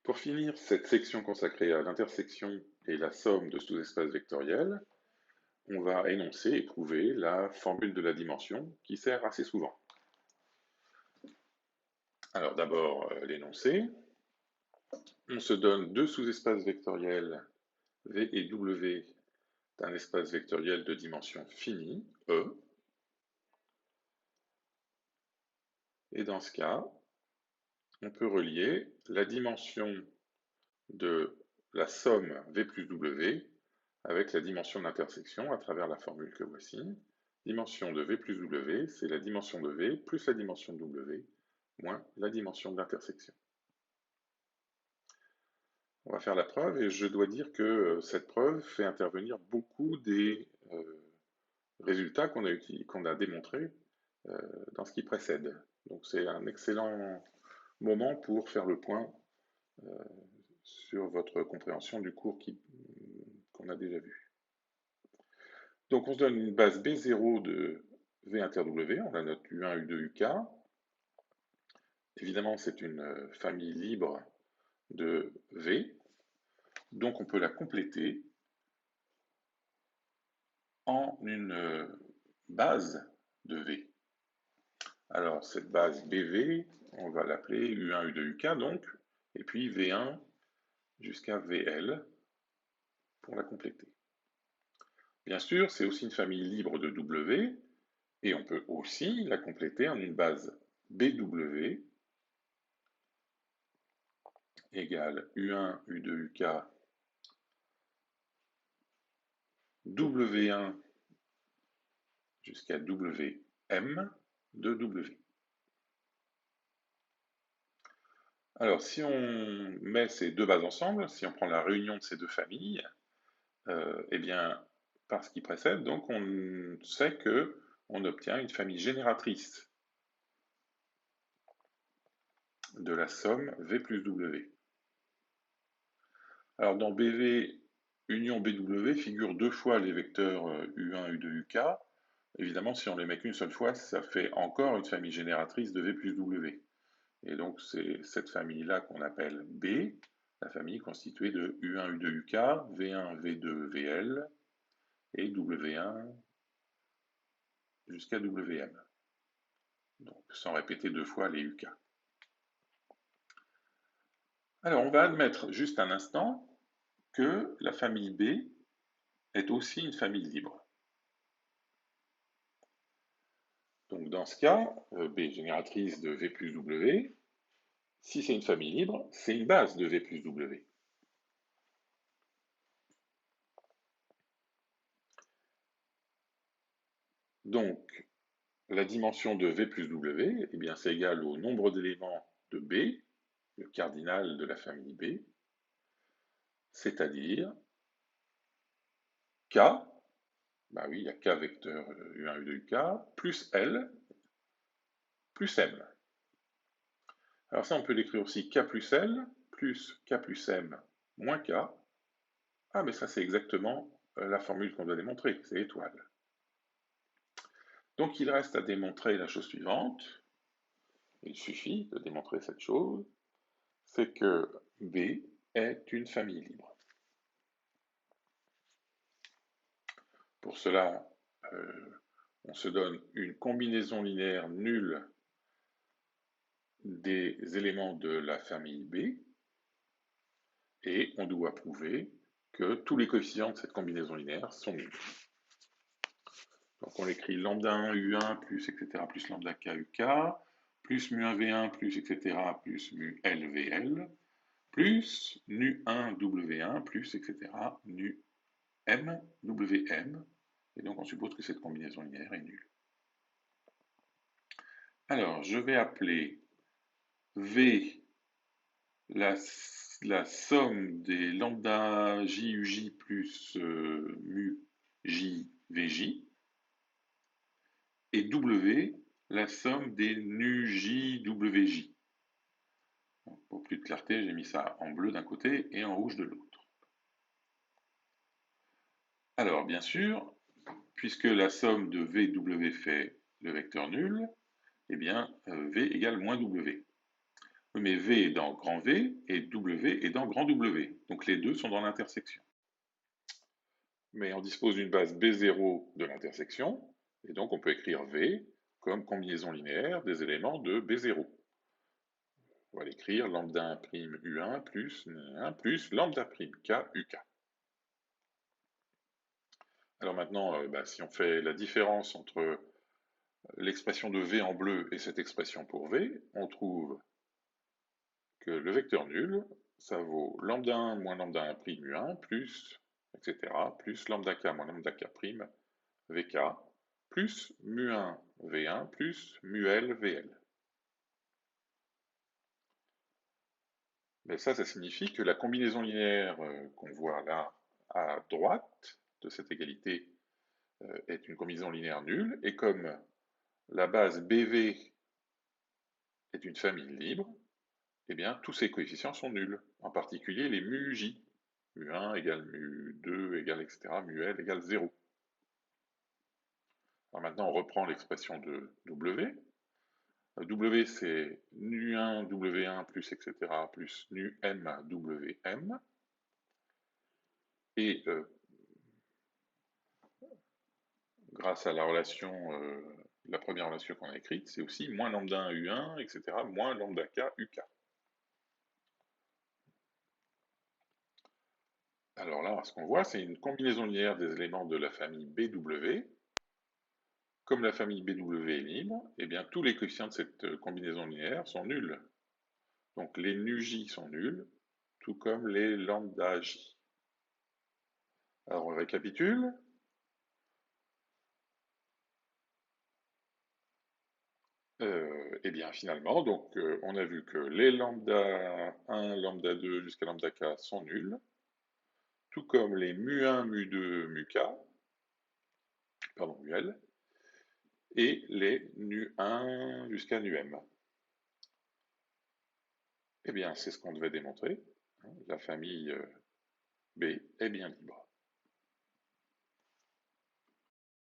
Pour finir cette section consacrée à l'intersection et la somme de sous-espaces vectoriels, on va énoncer et prouver la formule de la dimension qui sert assez souvent. Alors d'abord l'énoncé. On se donne deux sous-espaces vectoriels V et W d'un espace vectoriel de dimension finie, E. Et dans ce cas, on peut relier la dimension de la somme V plus W avec la dimension d'intersection à travers la formule que voici. Dimension de V plus W, c'est la dimension de V plus la dimension de W moins la dimension de l'intersection. On va faire la preuve et je dois dire que cette preuve fait intervenir beaucoup des résultats qu'on a démontrés dans ce qui précède. Donc c'est un excellent moment pour faire le point sur votre compréhension du cours qu'on a déjà vu. Donc on se donne une base B0 de V inter W, on la note U1, U2, UK. Évidemment, c'est une famille libre de V, donc on peut la compléter en une base de V. Alors cette base BV, on va l'appeler U1, U2, UK donc, et puis V1 jusqu'à VL pour la compléter. Bien sûr, c'est aussi une famille libre de W, et on peut aussi la compléter en une base BW égale U1, U2, UK, W1 jusqu'à Wm de W. Alors, si on met ces deux bases ensemble, si on prend la réunion de ces deux familles, eh bien, par ce qui précède, donc on sait que on obtient une famille génératrice de la somme V plus W. Alors, dans BV union BW figurent deux fois les vecteurs U1, U2, UK. Évidemment, si on les met qu'une seule fois, ça fait encore une famille génératrice de V plus W. Et donc, c'est cette famille-là qu'on appelle B, la famille constituée de U1, U2, UK, V1, V2, VL et W1 jusqu'à WM. Donc, sans répéter deux fois les UK. Alors, on va admettre juste un instant que la famille B est aussi une famille libre. Donc, dans ce cas, B génératrice de V plus W, si c'est une famille libre, c'est une base de V plus W. Donc, la dimension de V plus W, eh bien, c'est égal au nombre d'éléments de B, le cardinal de la famille B, c'est-à-dire K, bah oui, il y a K vecteur U1, U2, UK, plus L, plus M. Alors ça, on peut l'écrire aussi K plus L, plus K plus M, moins K. Ah, mais ça, c'est exactement la formule qu'on doit démontrer, c'est étoile. Donc, il reste à démontrer la chose suivante. Il suffit de démontrer cette chose, c'est que B est une famille libre. Pour cela, on se donne une combinaison linéaire nulle des éléments de la famille B, et on doit prouver que tous les coefficients de cette combinaison linéaire sont nuls. Donc on écrit lambda 1 U1 plus etc. plus lambda K UK, plus mu1 V1 plus etc. plus mu L VL, plus nu1 W1 plus etc. nu M WM, et donc on suppose que cette combinaison linéaire est nulle. Alors je vais appeler V la somme des lambda JUJ plus mu J VJ, et W la somme des nu J WJ. Pour plus de clarté, j'ai mis ça en bleu d'un côté et en rouge de l'autre. Alors, bien sûr, puisque la somme de VW fait le vecteur nul, eh bien, V égale moins W. Mais V est dans grand V et W est dans grand W. Donc les deux sont dans l'intersection. Mais on dispose d'une base B0 de l'intersection, et donc on peut écrire V comme combinaison linéaire des éléments de B0. On va l'écrire lambda 1' U1 plus 1 plus lambda' K UK. Alors maintenant, si on fait la différence entre l'expression de V en bleu et cette expression pour V, on trouve que le vecteur nul, ça vaut lambda 1 moins lambda 1' U1 plus, etc., plus lambda K moins lambda K' VK, plus mu1 V1 plus mu-L VL. Mais ça signifie que la combinaison linéaire qu'on voit là à droite de cette égalité est une combinaison linéaire nulle, et comme la base BV est une famille libre, eh bien tous ces coefficients sont nuls, en particulier les mu-J. mu1 égale mu2 égale etc. mu-L égale 0. Alors maintenant on reprend l'expression de W. W c'est nu1 W1 plus etc. plus nu-M WM. Et grâce à la relation, la première relation qu'on a écrite, c'est aussi moins lambda 1 U1, etc., moins lambda K UK. Alors là, ce qu'on voit, c'est une combinaison linéaire des éléments de la famille BW. Comme la famille BW est libre, eh bien tous les coefficients de cette combinaison linéaire sont nuls. Donc les nu-J sont nuls, tout comme les lambda J. Alors on récapitule. Et bien finalement, donc on a vu que les lambda 1, lambda 2 jusqu'à lambda k sont nuls, tout comme les mu1, mu2, mu-k, pardon, mu-l, et les nu1 jusqu'à nu-m. Eh bien c'est ce qu'on devait démontrer, la famille B est bien libre.